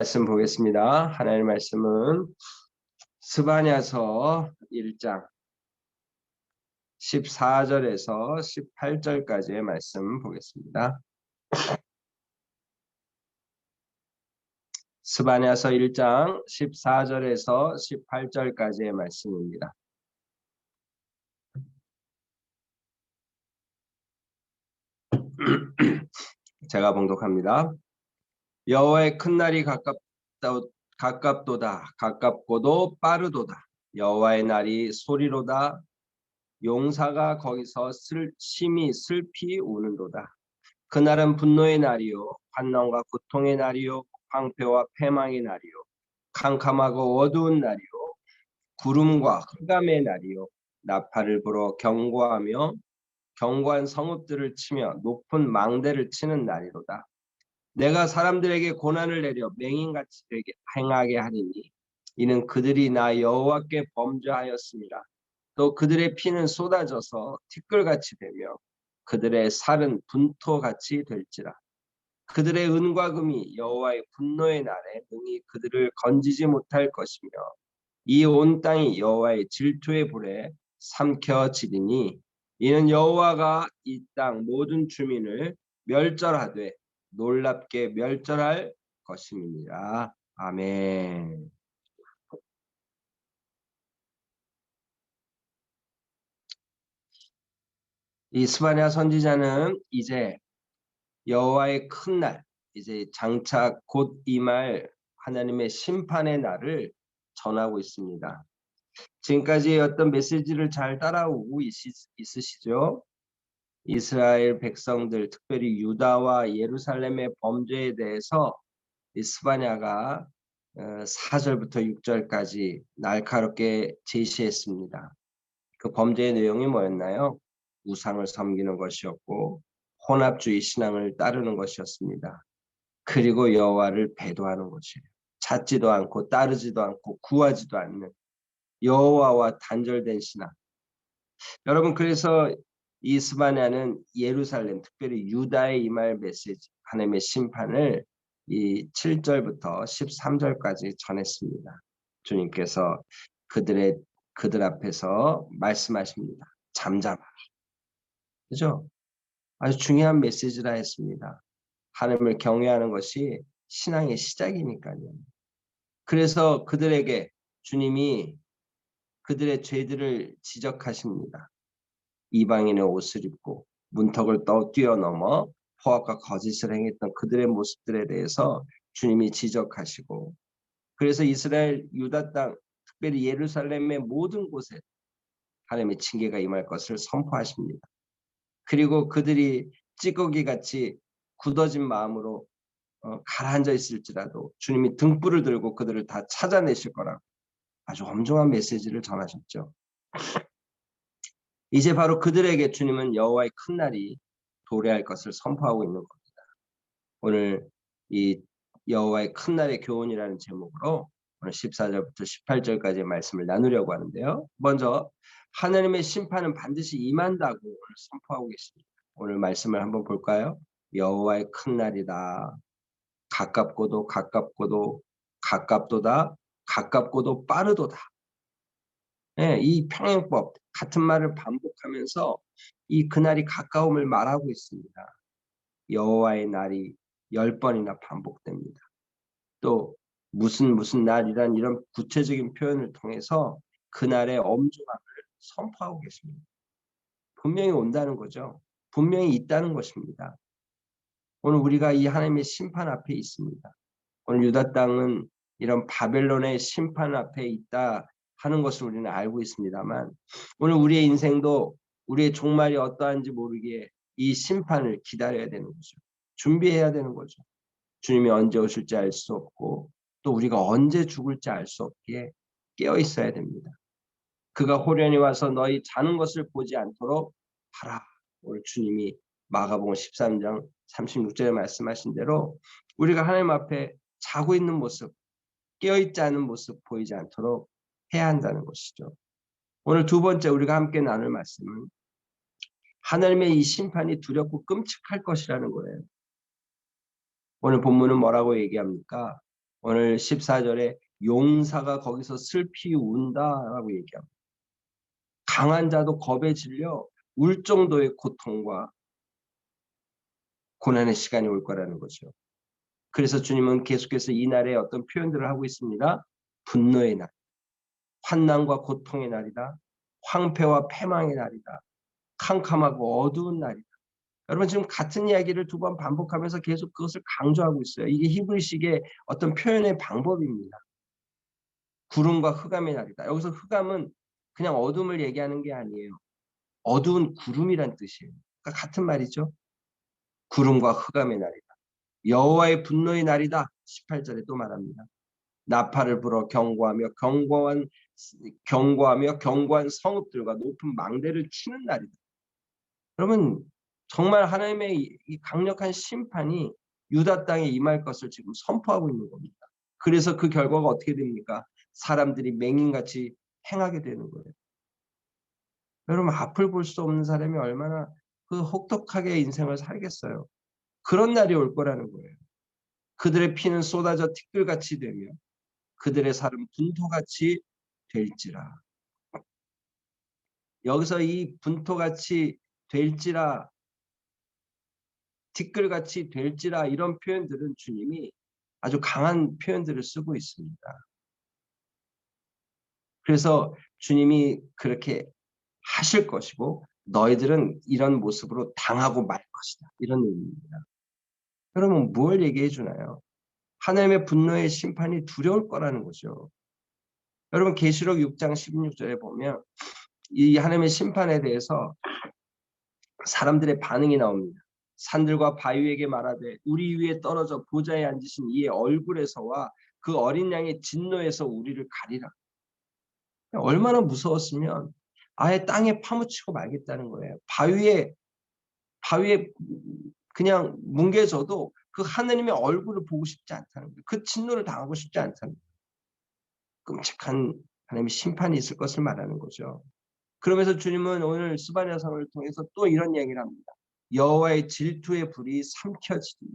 말씀 보겠습니다. 하나님의 말씀은 스바냐서 1장 14절에서 18절까지의 말씀 보겠습니다. 스바냐서 1장 14절에서 18절까지의 말씀입니다. 제가 봉독합니다. 여호와의 큰 날이 가깝도다. 가깝고도 빠르도다. 여호와의 날이 소리로다. 용사가 거기서 심히 슬피 우는도다. 그날은 분노의 날이요 환난과 고통의 날이요 황폐와 패망의 날이요 캄캄하고 어두운 날이요 구름과 흑암의 날이요 나팔을 불어 경고하며 견고한 성읍들을 치며 높은 망대를 치는 날이로다. 내가 사람들에게 고난을 내려 맹인같이 되게 행하게 하리니 이는 그들이 나 여호와께 범죄하였습니다. 또 그들의 피는 쏟아져서 티끌같이 되며 그들의 살은 분토같이 될지라. 그들의 은과 금이 여호와의 분노의 날에 능히 그들을 건지지 못할 것이며 이 온 땅이 여호와의 질투의 불에 삼켜지리니 이는 여호와가 이 땅 모든 주민을 멸절하되 놀랍게 멸절할 것임이니라. 아멘. 이 스바냐 선지자는 이제 여호와의 큰 날, 이제 장차 곧 임할 하나님의 심판의 날을 전하고 있습니다. 지금까지 어떤 메시지를 잘 따라오고 있으시죠? 이스라엘 백성들, 특별히 유다와 예루살렘의 범죄에 대해서 이 스바냐가 4절부터 6절까지 날카롭게 제시했습니다. 그 범죄의 내용이 뭐였나요? 우상을 섬기는 것이었고 혼합주의 신앙을 따르는 것이었습니다. 그리고 여호와를 배도하는 것이에요. 찾지도 않고 따르지도 않고 구하지도 않는 여호와와 단절된 신앙. 여러분, 그래서 이 스바냐는 예루살렘, 특별히 유다에 임할 메시지, 하나님의 심판을 이 7절부터 13절까지 전했습니다. 주님께서 그들 앞에서 말씀하십니다. 잠잠하라. 그죠? 아주 중요한 메시지라 했습니다. 하나님을 경외하는 것이 신앙의 시작이니까요. 그래서 그들에게 주님이 그들의 죄들을 지적하십니다. 이방인의 옷을 입고 문턱을 뛰어넘어 포악과 거짓을 행했던 그들의 모습들에 대해서 주님이 지적하시고, 그래서 이스라엘 유다 땅, 특별히 예루살렘의 모든 곳에 하나님의 징계가 임할 것을 선포하십니다. 그리고 그들이 찌꺼기같이 굳어진 마음으로 가라앉아 있을지라도 주님이 등불을 들고 그들을 다 찾아내실 거라고 아주 엄중한 메시지를 전하셨죠. 이제 바로 그들에게 주님은 여호와의 큰 날이 도래할 것을 선포하고 있는 겁니다. 오늘 이 여호와의 큰 날의 교훈이라는 제목으로 오늘 14절부터 18절까지의 말씀을 나누려고 하는데요. 먼저 하나님의 심판은 반드시 임한다고 오늘 선포하고 계십니다. 오늘 말씀을 한번 볼까요? 여호와의 큰 날이다. 가깝고도 가깝도다. 가깝고도 빠르도다. 네, 이 평행법 같은 말을 반복하면서 이 그날이 가까움을 말하고 있습니다. 여호와의 날이 10번이나 반복됩니다. 또 무슨 날이란 이런 구체적인 표현을 통해서 그날의 엄중함을 선포하고 계십니다. 분명히 온다는 거죠. 분명히 있다는 것입니다. 오늘 우리가 이 하나님의 심판 앞에 있습니다. 오늘 유다 땅은 이런 바벨론의 심판 앞에 있다 하는 것을 우리는 알고 있습니다만, 오늘 우리의 인생도 우리의 종말이 어떠한지 모르기에 이 심판을 기다려야 되는 거죠. 준비해야 되는 거죠. 주님이 언제 오실지 알 수 없고 또 우리가 언제 죽을지 알 수 없기에 깨어 있어야 됩니다. 그가 호련히 와서 너희 자는 것을 보지 않도록 하라. 오늘 주님이 마가복음 13장 36절에 말씀하신 대로 우리가 하나님 앞에 자고 있는 모습, 깨어있지 않은 모습 보이지 않도록 해야 한다는 것이죠. 오늘 두 번째 우리가 함께 나눌 말씀은 하나님의 이 심판이 두렵고 끔찍할 것이라는 거예요. 오늘 본문은 뭐라고 얘기합니까? 오늘 14절에 용사가 거기서 슬피 운다라고 얘기합니다. 강한 자도 겁에 질려 울 정도의 고통과 고난의 시간이 올 거라는 거죠. 그래서 주님은 계속해서 이 날에 어떤 표현들을 하고 있습니다. 분노의 날, 환난과 고통의 날이다. 황폐와 패망의 날이다. 캄캄하고 어두운 날이다. 여러분 지금 같은 이야기를 두 번 반복하면서 계속 그것을 강조하고 있어요. 이게 히브리식의 어떤 표현의 방법입니다. 구름과 흑암의 날이다. 여기서 흑암은 그냥 어둠을 얘기하는 게 아니에요. 어두운 구름이란 뜻이에요. 그러니까 같은 말이죠. 구름과 흑암의 날이다. 여호와의 분노의 날이다. 18절에 또 말합니다. 나팔을 불어 경고하며 견고한 성읍들과 높은 망대를 치는 날이다. 그러면 정말 하나님의 이 강력한 심판이 유다 땅에 임할 것을 지금 선포하고 있는 겁니다. 그래서 그 결과가 어떻게 됩니까? 사람들이 맹인같이 행하게 되는 거예요. 여러분 앞을 볼 수 없는 사람이 얼마나 그 혹독하게 인생을 살겠어요. 그런 날이 올 거라는 거예요. 그들의 피는 쏟아져 티끌같이 되며 그들의 살은 분토같이 될지라. 여기서 이 분토같이 될지라, 티끌같이 될지라 이런 표현들은 주님이 아주 강한 표현들을 쓰고 있습니다. 그래서 주님이 그렇게 하실 것이고 너희들은 이런 모습으로 당하고 말 것이다. 이런 의미입니다. 여러분 뭘 얘기해 주나요? 하나님의 분노의 심판이 두려울 거라는 거죠. 여러분 계시록 6장 16절에 보면 이 하나님의 심판에 대해서 사람들의 반응이 나옵니다. 산들과 바위에게 말하되 우리 위에 떨어져 보좌에 앉으신 이의 얼굴에서와 그 어린 양의 진노에서 우리를 가리라. 얼마나 무서웠으면 아예 땅에 파묻히고 말겠다는 거예요. 바위에 그냥 뭉개져도 그 하느님의 얼굴을 보고 싶지 않다는 거예요. 그 진노를 당하고 싶지 않다는 거예요. 끔찍한 하나님의 심판이 있을 것을 말하는 거죠. 그러면서 주님은 오늘 스바냐서를 통해서 또 이런 얘기를 합니다. 여호와의 질투의 불이 삼켜지리.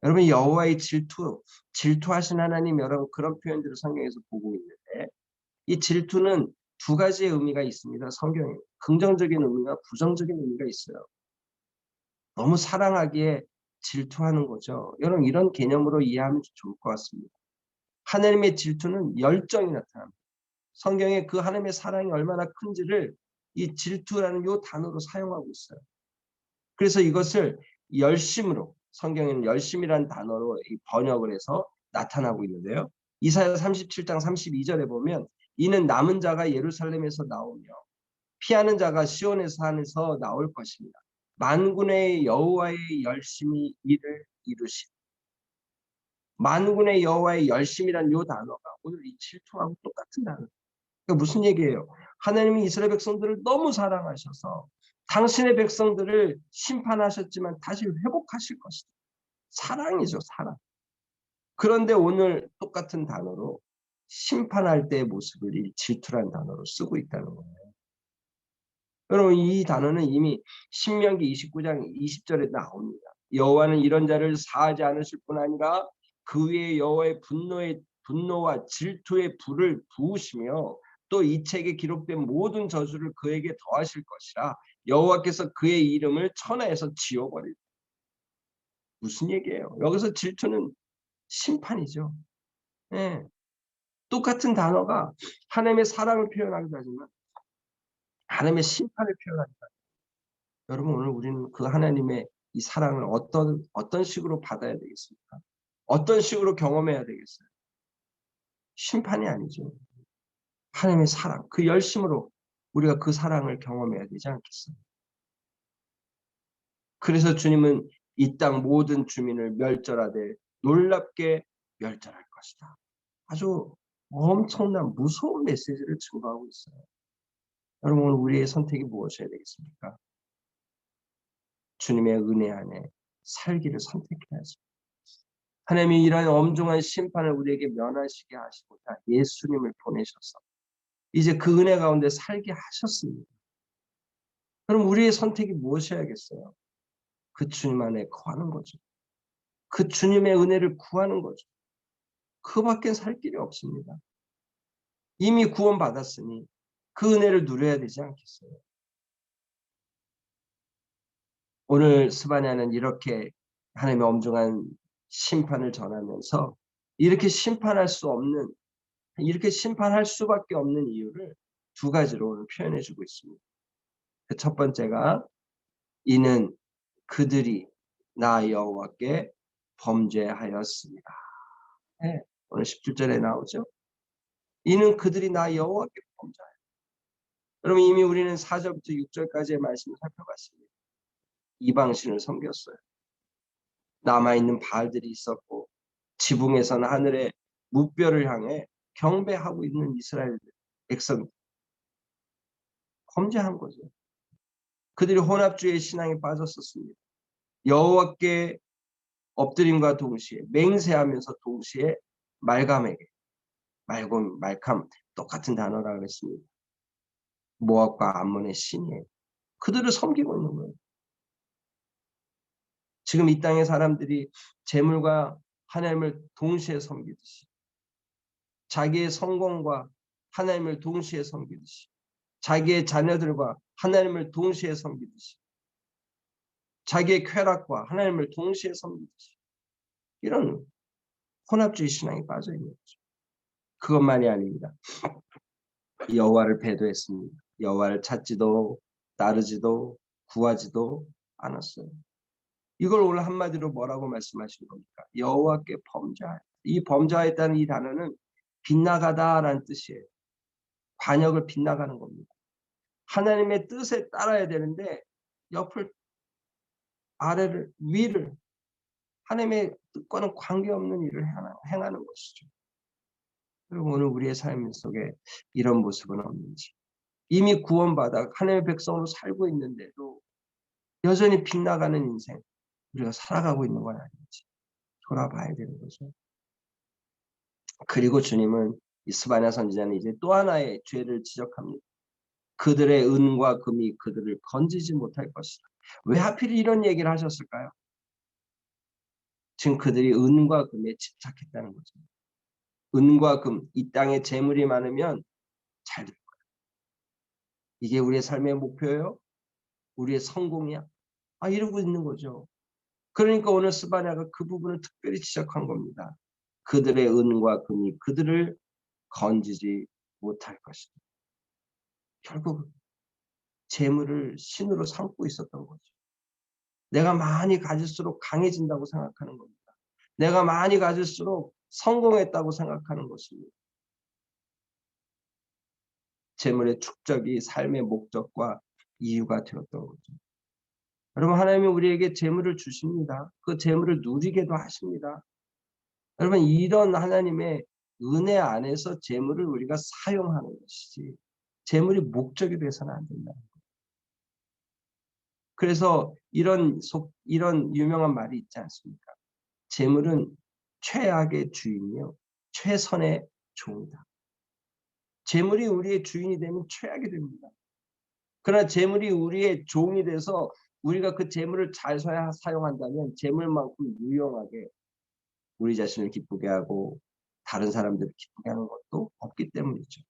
여러분 여호와의 질투하신 하나님 여러분 그런 표현들을 성경에서 보고 있는데 이 질투는 두 가지의 의미가 있습니다. 성경에 긍정적인 의미와 부정적인 의미가 있어요. 너무 사랑하기에 질투하는 거죠. 여러분 이런 개념으로 이해하면 좋을 것 같습니다. 하나님의 질투는 열정이 나타납니다. 성경에 그 하나님의 사랑이 얼마나 큰지를 이 질투라는 요 단어로 사용하고 있어요. 그래서 이것을 열심으로 성경에는 열심이라는 단어로 번역을 해서 나타나고 있는데요. 이사야 37장 32절에 보면 이는 남은 자가 예루살렘에서 나오며 피하는 자가 시온에서 산에서 나올 것입니다. 만군의 여호와의 열심이 이를 이루시. 만군의 여호와의 열심이란 요 단어가 오늘 이 질투하고 똑같은 단어. 그러니까 무슨 얘기예요? 하나님이 이스라엘 백성들을 너무 사랑하셔서 당신의 백성들을 심판하셨지만 다시 회복하실 것이다. 사랑이죠, 사랑. 그런데 오늘 똑같은 단어로 심판할 때의 모습을 이 질투라는 단어로 쓰고 있다는 거예요. 여러분 이 단어는 이미 신명기 29장 20절에 나옵니다. 여호와는 이런 자를 사하지 않으실 뿐 아니라 그 위에 여호와의 분노와 질투의 불을 부으시며 또 이 책에 기록된 모든 저주를 그에게 더하실 것이라 여호와께서 그의 이름을 천하에서 지워버릴. 무슨 얘기예요? 여기서 질투는 심판이죠. 네. 똑같은 단어가 하나님의 사랑을 표현하기도 하지만 하나님의 심판을 표현하기도 합니다. 여러분 오늘 우리는 그 하나님의 이 사랑을 어떤 식으로 받아야 되겠습니까? 어떤 식으로 경험해야 되겠어요? 심판이 아니죠. 하나님의 사랑, 그 열심으로 우리가 그 사랑을 경험해야 되지 않겠어요? 그래서 주님은 이 땅 모든 주민을 멸절하되 놀랍게 멸절할 것이다. 아주 엄청난 무서운 메시지를 증거하고 있어요. 여러분 오늘 우리의 선택이 무엇이어야 되겠습니까? 주님의 은혜 안에 살기를 선택해야죠. 하나님이 이러한 엄중한 심판을 우리에게 면하시게 하시고자 예수님을 보내셔서 이제 그 은혜 가운데 살게 하셨습니다. 그럼 우리의 선택이 무엇이어야겠어요? 그 주님 안에 거하는 거죠. 그 주님의 은혜를 구하는 거죠. 그밖엔 살 길이 없습니다. 이미 구원받았으니 그 은혜를 누려야 되지 않겠어요? 오늘 스바냐는 이렇게 하나님의 엄중한 심판을 전하면서 이렇게 심판할 수 없는, 이렇게 심판할 수밖에 없는 이유를 두 가지로 오늘 표현해 주고 있습니다. 그 첫 번째가 이는 그들이 나 여호와께 범죄하였습니다. 네, 오늘 17절에 나오죠. 이는 그들이 나 여호와께 범죄하였습니다. 여러분 이미 우리는 4절부터 6절까지의 말씀을 살펴봤습니다. 이방신을 섬겼어요. 남아있는 바알들이 있었고 지붕에서는 하늘의 무뼈를 향해 경배하고 있는 이스라엘 백성 범죄한 거죠. 그들이 혼합주의 신앙에 빠졌었습니다. 여호와께 엎드림과 동시에 맹세하면서 동시에 말감에게 말감 똑같은 단어라 그랬습니다. 모압과 암몬의 신이에요. 그들을 섬기고 있는 거예요. 지금 이 땅의 사람들이 재물과 하나님을 동시에 섬기듯이 자기의 성공과 하나님을 동시에 섬기듯이 자기의 자녀들과 하나님을 동시에 섬기듯이 자기의 쾌락과 하나님을 동시에 섬기듯이 이런 혼합주의 신앙에 빠져 있는 거죠. 그것만이 아닙니다. 여호와를 배도했습니다. 여호와를 찾지도 따르지도 구하지도 않았어요. 이걸 오늘 한마디로 뭐라고 말씀하신 겁니까? 여호와께 범죄하였다. 이 범죄하였다는 이 단어는 빗나가다라는 뜻이에요. 관역을 빗나가는 겁니다. 하나님의 뜻에 따라야 되는데 옆을 아래를 위를 하나님의 뜻과는 관계없는 일을 행하는 것이죠. 그리고 오늘 우리의 삶 속에 이런 모습은 없는지 이미 구원받아 하나님의 백성으로 살고 있는데도 여전히 빗나가는 인생 우리가 살아가고 있는 건 아닌지 돌아봐야 되는 거죠. 그리고 주님은 이 스바냐 선지자는 이제 또 하나의 죄를 지적합니다. 그들의 은과 금이 그들을 건지지 못할 것이다. 왜 하필 이런 얘기를 하셨을까요? 지금 그들이 은과 금에 집착했다는 거죠. 은과 금, 이 땅에 재물이 많으면 잘 될 거야. 이게 우리의 삶의 목표예요? 우리의 성공이야? 이러고 있는 거죠. 그러니까 오늘 스바냐가 그 부분을 특별히 지적한 겁니다. 그들의 은과 금이 그들을 건지지 못할 것이다. 결국 재물을 신으로 삼고 있었던 거죠. 내가 많이 가질수록 강해진다고 생각하는 겁니다. 내가 많이 가질수록 성공했다고 생각하는 것입니다. 재물의 축적이 삶의 목적과 이유가 되었던 거죠. 여러분 하나님이 우리에게 재물을 주십니다. 그 재물을 누리게도 하십니다. 여러분 이런 하나님의 은혜 안에서 재물을 우리가 사용하는 것이지 재물이 목적이 돼서는 안 된다. 그래서 이런 유명한 말이 있지 않습니까? 재물은 최악의 주인이요 최선의 종이다. 재물이 우리의 주인이 되면 최악이 됩니다. 그러나 재물이 우리의 종이 돼서 우리가 그 재물을 잘 사용한다면 재물만큼 유용하게 우리 자신을 기쁘게 하고 다른 사람들을 기쁘게 하는 것도 없기 때문이죠.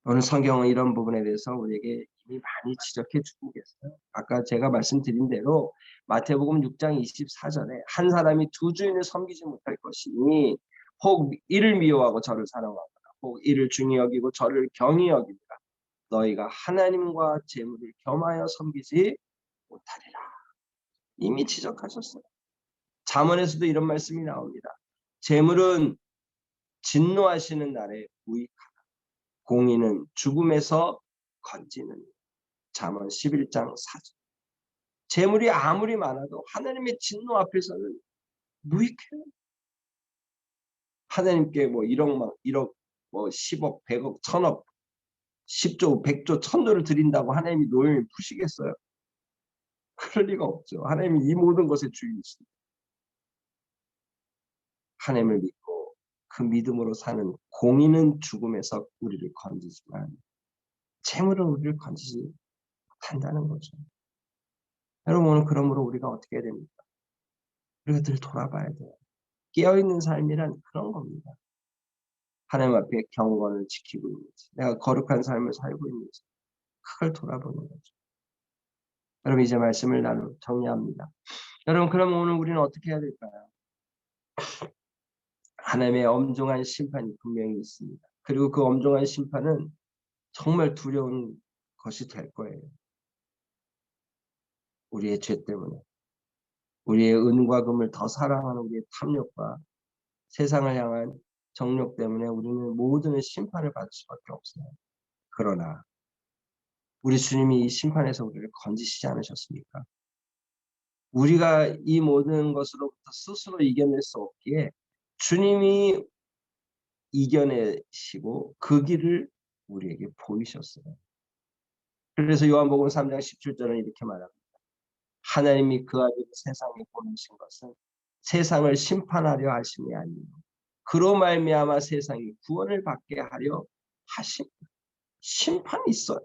오늘 성경은 이런 부분에 대해서 우리에게 이미 많이 지적해 주고 계세요. 아까 제가 말씀드린 대로 마태복음 6장 24절에 한 사람이 두 주인을 섬기지 못할 것이니 혹 이를 미워하고 저를 사랑하거나 혹 이를 중히 여기고 저를 경히 여기니라. 너희가 하나님과 재물을 겸하여 섬기지 못하리라. 이미 지적하셨어요. 잠언에서도 이런 말씀이 나옵니다. 재물은 진노하시는 날에 무익하다. 공의는 죽음에서 건지는. 잠언 11장 4절. 재물이 아무리 많아도 하나님의 진노 앞에서는 무익해요. 하나님께 뭐 1억, 뭐 10억, 100억, 1000억, 10조, 100조, 1000조를 드린다고 하나님이 노염이 푸시겠어요? 그럴 리가 없죠. 하나님이 이 모든 것의 주인이십니다. 하나님을 믿고 그 믿음으로 사는 공의는 죽음에서 우리를 건지지만 재물은 우리를 건지지 못한다는 거죠. 여러분 오늘 그러므로 우리가 어떻게 해야 됩니까? 우리가 늘 돌아봐야 돼요. 깨어있는 삶이란 그런 겁니다. 하나님 앞에 경건을 지키고 있는지, 내가 거룩한 삶을 살고 있는지 그걸 돌아보는 거죠. 여러분 이제 말씀을 정리합니다. 여러분 그럼 오늘 우리는 어떻게 해야 될까요? 하나님의 엄중한 심판이 분명히 있습니다. 그리고 그 엄중한 심판은 정말 두려운 것이 될 거예요. 우리의 죄 때문에. 우리의 은과 금을 더 사랑하는 우리의 탐욕과 세상을 향한 정욕 때문에 우리는 모든 심판을 받을 수밖에 없어요. 그러나 우리 주님이 이 심판에서 우리를 건지시지 않으셨습니까? 우리가 이 모든 것으로부터 스스로 이겨낼 수 없기에 주님이 이겨내시고 그 길을 우리에게 보이셨어요. 그래서 요한복음 3장 17절은 이렇게 말합니다. 하나님이 그 아들을 세상에 보내신 것은 세상을 심판하려 하심이 아니요 그로 말미암아 세상이 구원을 받게 하려 하심. 심판이 있어요.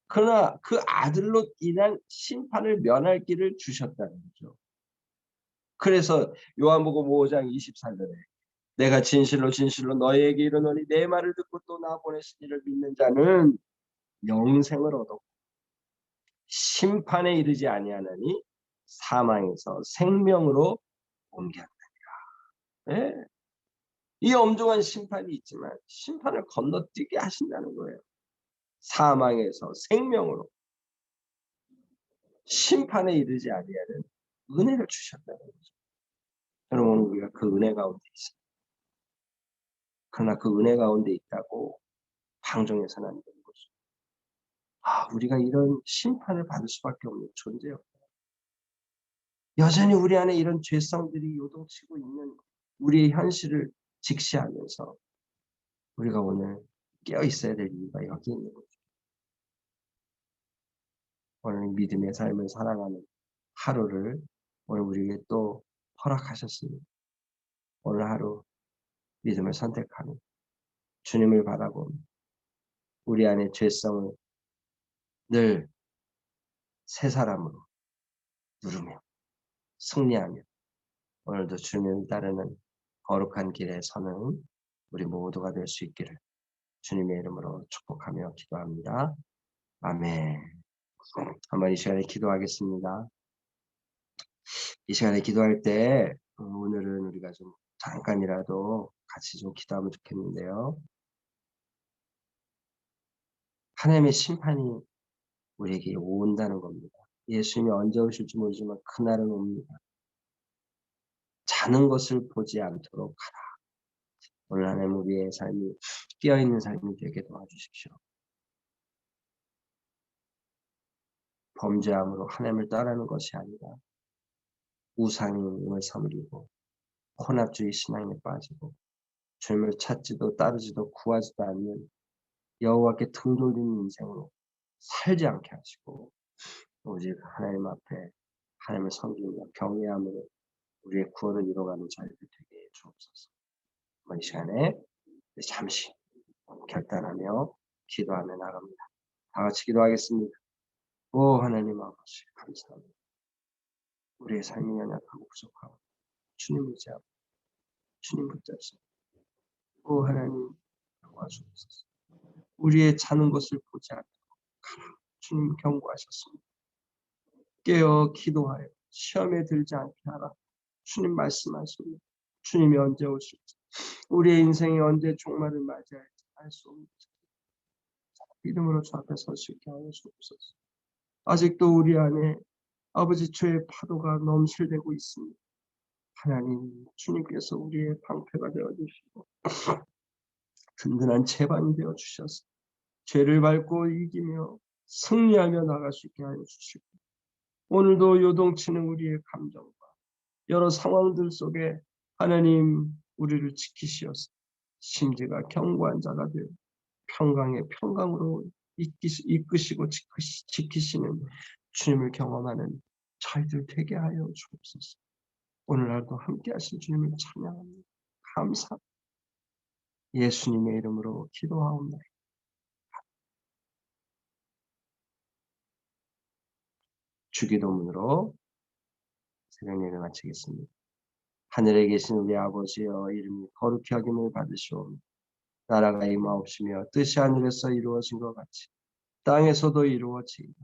그러나 그 아들로 인한 심판을 면할 길을 주셨다는 거죠. 그래서 요한복음 5장 24절에 내가 진실로 진실로 너희에게 이르노니 내 말을 듣고 또 나 보내신 이를 믿는 자는 영생을 얻었고 심판에 이르지 아니하나니 사망에서 생명으로 옮겼느니라. 네. 이 엄중한 심판이 있지만 심판을 건너뛰게 하신다는 거예요. 사망에서 생명으로 심판에 이르지 아니하는 은혜를 주셨다는 거죠. 여러분 우리가 그 은혜 가운데 있어요. 그러나 그 은혜 가운데 있다고 방종해서는 안 되는 거죠. 우리가 이런 심판을 받을 수밖에 없는 존재예요. 여전히 우리 안에 이런 죄성들이 요동치고 있는 우리의 현실을 직시하면서 우리가 오늘 깨어 있어야 될 이유가 여기 있는 거죠. 오늘 믿음의 삶을 살아가는 하루를 오늘 우리에게 또 허락하셨습니다. 오늘 하루 믿음을 선택하는 주님을 바라보며 우리 안의 죄성을 늘 새 사람으로 누르며 승리하며 오늘도 주님을 따르는 거룩한 길에 서는 우리 모두가 될 수 있기를 주님의 이름으로 축복하며 기도합니다. 아멘. 한번 이 시간에 기도하겠습니다. 이 시간에 기도할 때 오늘은 우리가 좀 잠깐이라도 같이 좀 기도하면 좋겠는데요. 하나님의 심판이 우리에게 온다는 겁니다. 예수님이 언제 오실지 모르지만 그날은 옵니다. 자는 것을 보지 않도록 하라. 오늘 하나님 우리의 삶이 깨어있는 삶이 되게 도와주십시오. 범죄함으로 하나님을 따르는 것이 아니라 우상을 섬기고 혼합주의 신앙에 빠지고 주님을 찾지도 따르지도 구하지도 않는 여호와께 등 돌리는 인생으로 살지 않게 하시고 오직 하나님 앞에 하나님을 섬기며 경외함으로 우리의 구원을 이뤄가는 자리를 되게 해 주옵소서. 이 시간에 잠시 결단하며 기도하며 나갑니다. 다 같이 기도하겠습니다. 오 하나님 아버지 감사합니다. 우리의 삶이 연약하고 부족하고 주님 의지하고 주님 붙잡으시고 오 하나님 도와주옵소서. 우리의 자는 것을 보지 않고 주님 경고하셨습니다. 깨어 기도하여 시험에 들지 않게 하라. 주님 말씀하십니다. 주님이 언제 오실지 우리의 인생이 언제 종말을 맞이할지 알 수 없는 믿음으로 주 앞에 설 수 있게 하여 주옵소서. 아직도 우리 안에 아버지 죄의 파도가 넘실대고 있습니다. 하나님 주님께서 우리의 방패가 되어주시고 든든한 제반이 되어주셔서 죄를 밟고 이기며 승리하며 나갈 수 있게 하여 주시고 오늘도 요동치는 우리의 감정과 여러 상황들 속에 하나님 우리를 지키시어서 심지가 견고한 자가 되어 평강의 평강으로 이끄시고 지키시는 주님을 경험하는 저희들 되게 하여 주옵소서. 오늘날도 함께 하신 주님을 찬양합니다. 감사합니다. 예수님의 이름으로 기도하옵나이다. 주기도문으로 새벽 예배 마치겠습니다. 하늘에 계신 우리 아버지여, 이름이 거룩히 여김을 받으시오며 나라가 임하옵시며 뜻이 하늘에서 이루어진 것 같이 땅에서도 이루어지이다.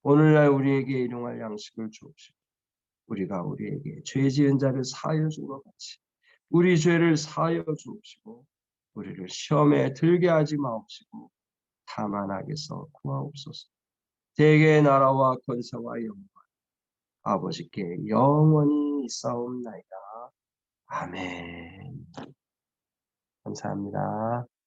오늘날 우리에게 일용할 양식을 주옵시고 우리가 우리에게 죄 지은 자를 사하여 준 것 같이 우리 죄를 사하여 주옵시고 우리를 시험에 들게 하지 마옵시고 다만 악에서 구하옵소서. 대개의 나라와 권세와 영광 아버지께 영원히 있사옵나이다. 아멘. 감사합니다.